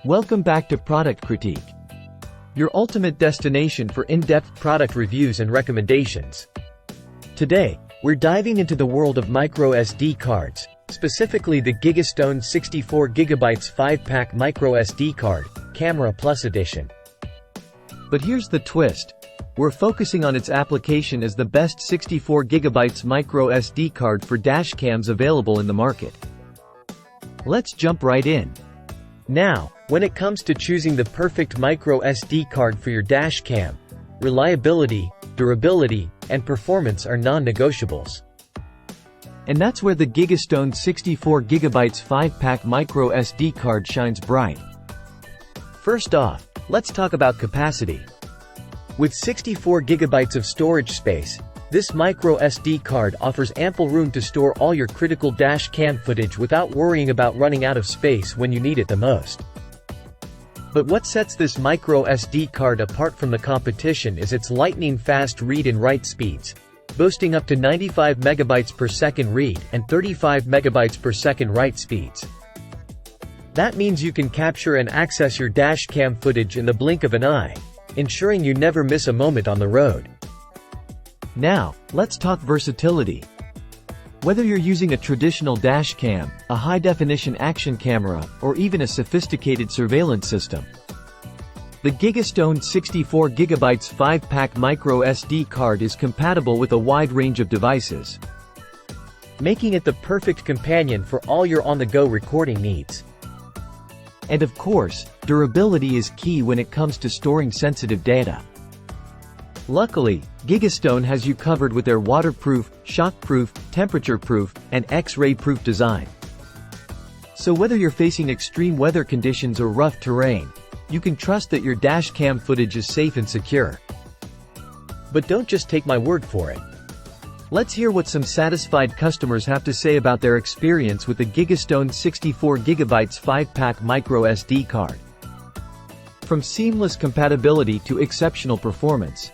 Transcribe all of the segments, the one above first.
Welcome back to Product Critique, your ultimate destination for in-depth product reviews and recommendations. Today, we're diving into the world of micro SD cards, specifically the Gigastone 64GB 5-pack micro SD card, Camera Plus Edition. But here's the twist. We're focusing on its application as the best 64GB micro SD card for dashcams available in the market. Let's jump right in. Now, when it comes to choosing the perfect micro SD card for your dashcam, reliability, durability, and performance are non-negotiables. And that's where the Gigastone 64GB 5-pack micro SD card shines bright. First off, let's talk about capacity. With 64GB of storage space, this micro SD card offers ample room to store all your critical dash cam footage without worrying about running out of space when you need it the most. But what sets this micro SD card apart from the competition is its lightning-fast read and write speeds, boasting up to 95 megabytes per second read and 35 megabytes per second write speeds. That means you can capture and access your dash cam footage in the blink of an eye, ensuring you never miss a moment on the road. Now, let's talk versatility. Whether you're using a traditional dash cam, a high-definition action camera, or even a sophisticated surveillance system, the Gigastone 64GB 5-pack micro SD card is compatible with a wide range of devices, making it the perfect companion for all your on-the-go recording needs. And of course, durability is key when it comes to storing sensitive data. Luckily, Gigastone has you covered with their waterproof, shockproof, temperature-proof, and X-ray-proof design. So whether you're facing extreme weather conditions or rough terrain, you can trust that your dash cam footage is safe and secure. But don't just take my word for it. Let's hear what some satisfied customers have to say about their experience with the Gigastone 64GB 5-pack micro SD card. From seamless compatibility to exceptional performance,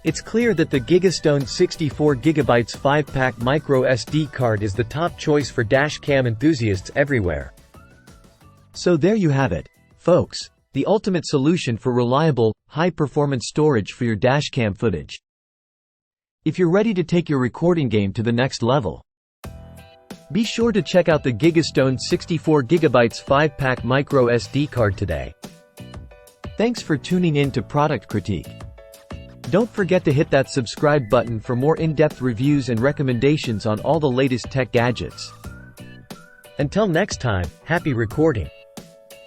it's clear that the Gigastone 64GB 5-pack micro SD card is the top choice for dashcam enthusiasts everywhere. So there you have it, folks, the ultimate solution for reliable, high-performance storage for your dashcam footage. If you're ready to take your recording game to the next level, be sure to check out the Gigastone 64GB 5-pack micro SD card today. Thanks for tuning in to Product Critique. Don't forget to hit that subscribe button for more in-depth reviews and recommendations on all the latest tech gadgets. Until next time, happy recording.